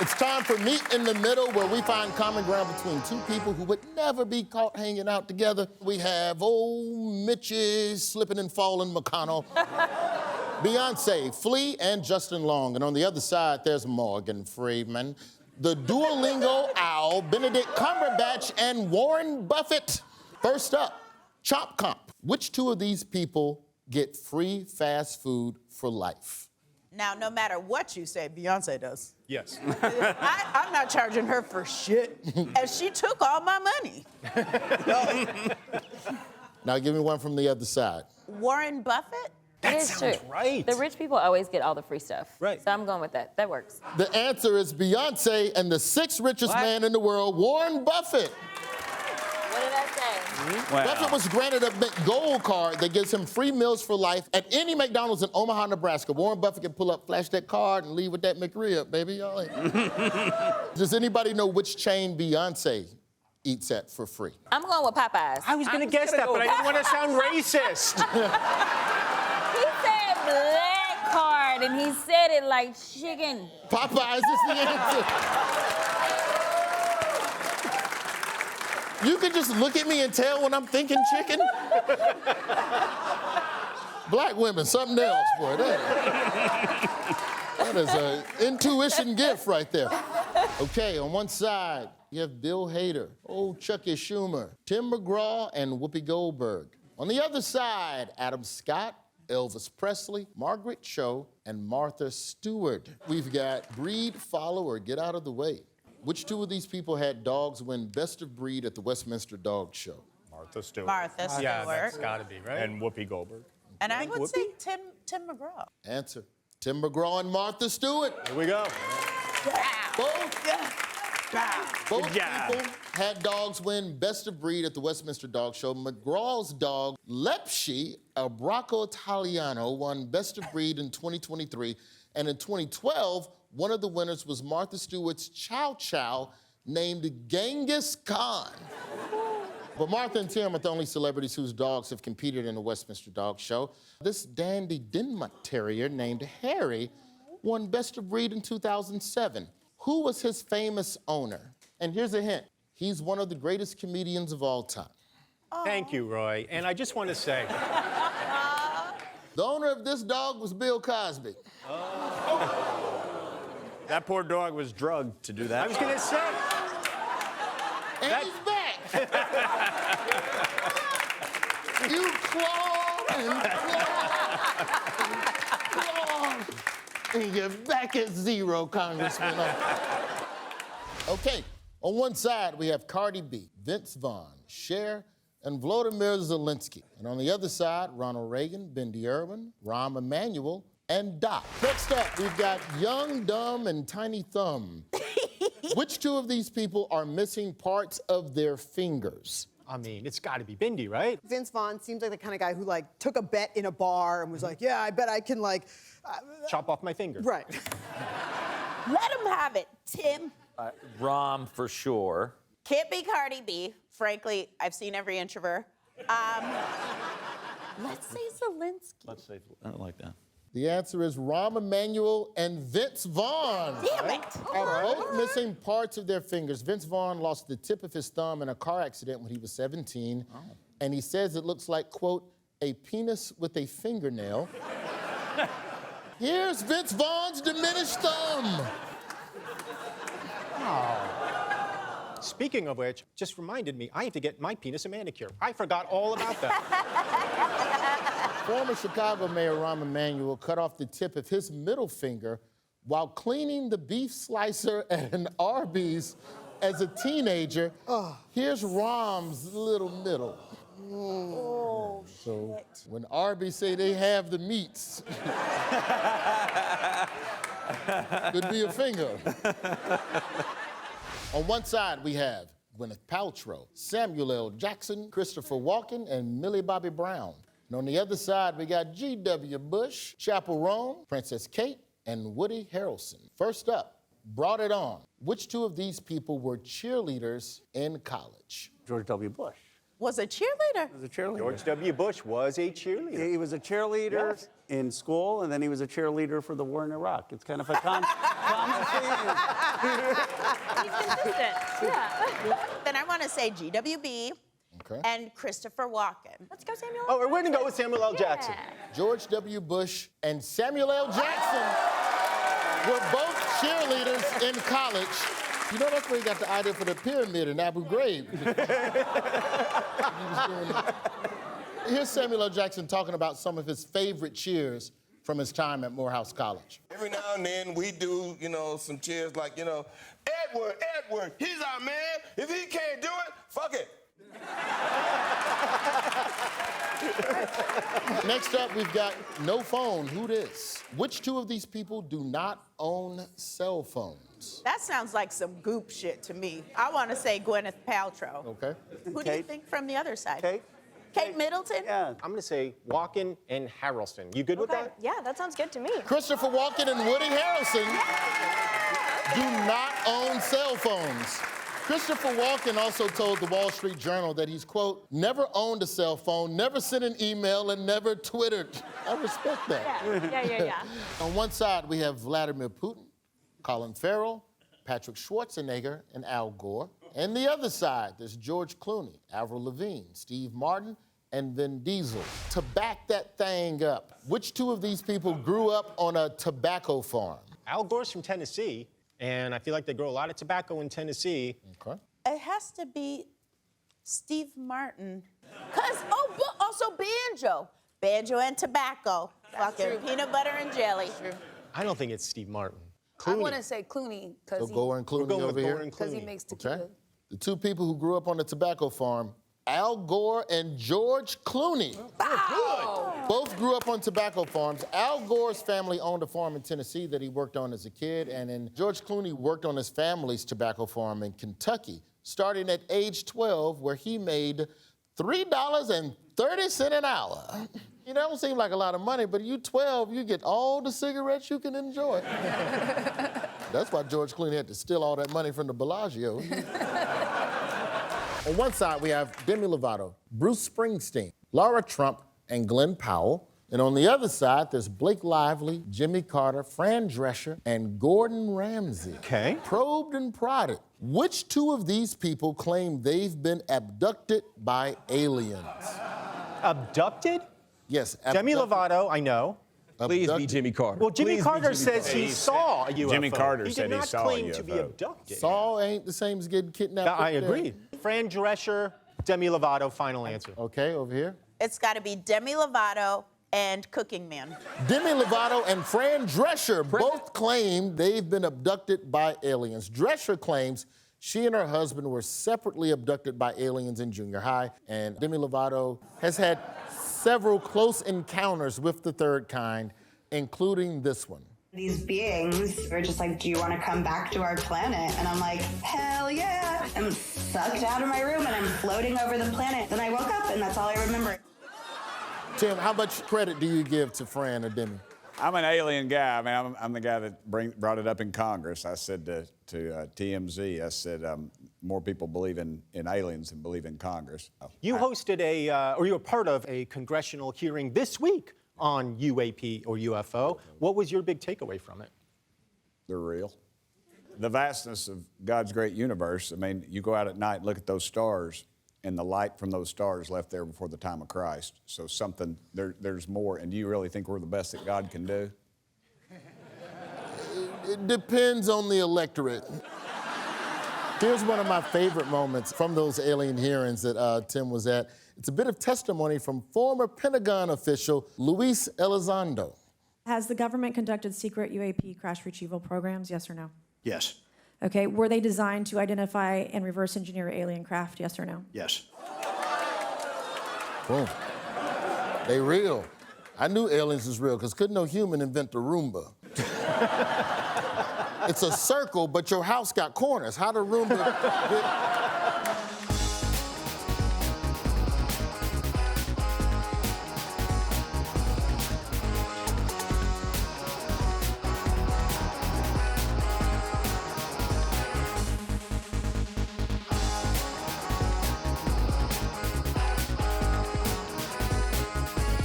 It's time for Meet in the Middle, where we find common ground between two people who would never be caught hanging out together. We have old Mitchie slipping and falling McConnell, Beyonce, Flea, and Justin Long. And on the other side, there's Morgan Freeman, the Duolingo owl, Benedict Cumberbatch, and Warren Buffett. First up, Chop Comp. Which two of these people get free fast food for life? Now, no matter what you say, Beyonce does. Yes. I'm not charging her for shit, and she took all my money. Now give me one from the other side. Warren Buffett? That It is sounds true. right. The rich people always get all the free stuff. Right. So I'm going with that. That works. The answer is Beyonce and the sixth richest man in the world, Warren Buffett. What did I say? Wow. Buffett was granted a gold card that gives him free meals for life at any McDonald's in Omaha, Nebraska. Warren Buffett can pull up, flash that card, and leave with that McRib, baby. Y'all ain't. Does anybody know which chain Beyonce eats at for free? I'm going with Popeyes. I was going to guess that, but I didn't want to sound racist. He said black card, and he said it like chicken. Popeyes is the answer. You can just look at me and tell when I'm thinking chicken. Black women, something else, boy. That is an intuition gift right there. Okay, on one side, you have Bill Hader, old Chucky Schumer, Tim McGraw, and Whoopi Goldberg. On the other side, Adam Scott, Elvis Presley, Margaret Cho, and Martha Stewart. We've got breed, follow, or get out of the way. Which two of these people had dogs win Best of Breed at the Westminster Dog Show? Martha Stewart. Martha Stewart. Yeah, that's got to be, right? And Whoopi Goldberg. And I would Whoopi? say Tim McGraw. Answer, Tim McGraw and Martha Stewart. Here we go. Both Good job. people had dogs win Best of Breed at the Westminster Dog Show. McGraw's dog, Lepshy, a Bracco Italiano, won Best of Breed in 2023. And in 2012, one of the winners was Martha Stewart's Chow Chow, named Genghis Khan. But Martha and Tim are the only celebrities whose dogs have competed in the Westminster Dog Show. This dandy Denmark Terrier named Harry won Best of Breed in 2007. Who was his famous owner? And here's a hint. He's one of the greatest comedians of all time. Thank you, Roy. And I just want to say, The owner of this dog was Bill Cosby. That poor dog was drugged to do that. I was going to say, And he's back. You clawed and clawed. And you're back at zero, Congressman. Okay, on one side, we have Cardi B, Vince Vaughn, Cher, and Volodymyr Zelensky. And on the other side, Ronald Reagan, Bendy Irwin, Rahm Emanuel, and Doc. Next up, we've got Young, Dumb, and Tiny Thumb. Which two of these people are missing parts of their fingers? I mean, it's got to be Bindi, right? Vince Vaughn seems like the kind of guy who took a bet in a bar and was like, yeah, I bet I can Chop off my finger. right. Let him have it, Tim. Rom for sure. Can't be Cardi B. Frankly, I've seen every inch of her. Let's say Zelensky. Let's say, I don't like that. The answer is Rahm Emanuel and Vince Vaughn. Damn it. Are both missing parts of their fingers. Vince Vaughn lost the tip of his thumb in a car accident when he was 17. And he says it looks like, quote, a penis with a fingernail. Here's Vince Vaughn's diminished thumb. Speaking of which, just reminded me, I have to get my penis a manicure. I forgot all about that. Former Chicago Mayor Rahm Emanuel cut off the tip of his middle finger while cleaning the beef slicer at an Arby's as a teenager. Here's Rahm's little middle. Oh, So shit. when Arby's say they have the meats, could be a finger. On one side, we have Gwyneth Paltrow, Samuel L. Jackson, Christopher Walken, and Millie Bobby Brown. And on the other side, we got G.W. Bush, Chappell Roan, Princess Kate, and Woody Harrelson. First up, Brought It On. Which two of these people were cheerleaders in college? George W. Bush. Was a cheerleader. He was a cheerleader. George W. Bush was a cheerleader. He was a cheerleader. Yes. in school, and then he was a cheerleader for the war in Iraq. It's kind of a common theme. He's consistent. Yeah. Then I want to say GWB and Christopher Walken. Let's go, Samuel. Oh, we're going to go with Samuel L. Jackson. George W. Bush and Samuel L. Jackson were both cheerleaders in college. You know, that's where he got the idea for the pyramid in Abu Ghraib. Here's Samuel L. Jackson talking about some of his favorite cheers from his time at Morehouse College. Every now and then we do, some cheers like, Edward, he's our man. If he can't do it, fuck it. Next up, we've got No Phone, Who Dis? Which two of these people do not own cell phones? That sounds like some goop shit to me. I want to say Gwyneth Paltrow. Okay. Who do you think from the other side? Kate? Kate Middleton? Yeah. I'm going to say Walken and Harrelson. You good with that? Yeah, that sounds good to me. Christopher Walken and Woody Harrelson do not own cell phones. Christopher Walken also told the Wall Street Journal that he's, quote, never owned a cell phone, never sent an email, and never Twittered. I respect that. Yeah. On one side, we have Vladimir Putin, Colin Farrell, Patrick Schwarzenegger, and Al Gore. And the other side, there's George Clooney, Avril Lavigne, Steve Martin, and Vin Diesel. To back that thing up, which two of these people grew up on a tobacco farm? Al Gore's from Tennessee, and I feel like they grow a lot of tobacco in Tennessee. Okay. It has to be Steve Martin. But also Banjo. Banjo and tobacco. Fucking peanut butter and jelly. I don't think it's Steve Martin. I want to say Clooney So Gore and Clooney going over with here. Gore and because he Clooney. makes tequila. Okay. The two people who grew up on the tobacco farm, Al Gore and George Clooney. Both grew up on tobacco farms. Al Gore's family owned a farm in Tennessee that he worked on as a kid, and then George Clooney worked on his family's tobacco farm in Kentucky, starting at age 12, where he made $3.30 an hour. You know, that don't seem like a lot of money, but you 12, you get all the cigarettes you can enjoy. That's why George Clooney had to steal all that money from the Bellagio. On one side, we have Demi Lovato, Bruce Springsteen, Laura Trump, and Glenn Powell. And on the other side, there's Blake Lively, Jimmy Carter, Fran Drescher, and Gordon Ramsay. Okay. Probed and prodded. Which two of these people claim they've been abducted by aliens? Abducted? Yes. Demi Lovato, I know. Please be Jimmy Carter. Well, Jimmy Please be Carter Jimmy says Carter. he saw a UFO. Jimmy Carter said he did saw not a claim to be UFO. abducted. Saul ain't the same as getting kidnapped. I up there. agree. Fran Drescher, Demi Lovato, final answer. Okay, over here. It's got to be Demi Lovato and Cooking Man. Demi Lovato and Fran Drescher both claim they've been abducted by aliens. Drescher claims she and her husband were separately abducted by aliens in junior high, and Demi Lovato has had several close encounters with the third kind, including this one. These beings were just like, do you want to come back to our planet? And I'm like, hell yeah. I'm sucked out of my room and I'm floating over the planet. Then I woke up and that's all I remember. Tim, how much credit do you give to Fran or Demi? I'm an alien guy. I mean, I'm the guy that brought it up in Congress. I said to TMZ, I said, more people believe in aliens than believe in Congress. You hosted or you were part of a congressional hearing this week on UAP or UFO. What was your big takeaway from it? They're real. The vastness of God's great universe. I mean, you go out at night, look at those stars, and the light from those stars left there before the time of Christ. So there's more. And do you really think we're the best that God can do? It depends on the electorate. Here's one of my favorite moments from those alien hearings that Tim was at. It's a bit of testimony from former Pentagon official Luis Elizondo. Has the government conducted secret UAP crash retrieval programs, yes or no? Yes. Okay, were they designed to identify and reverse engineer alien craft, yes or no? Yes. Boom. They real. I knew aliens was real, because couldn't no human invent the Roomba? It's a circle, but your house got corners. How the Roomba...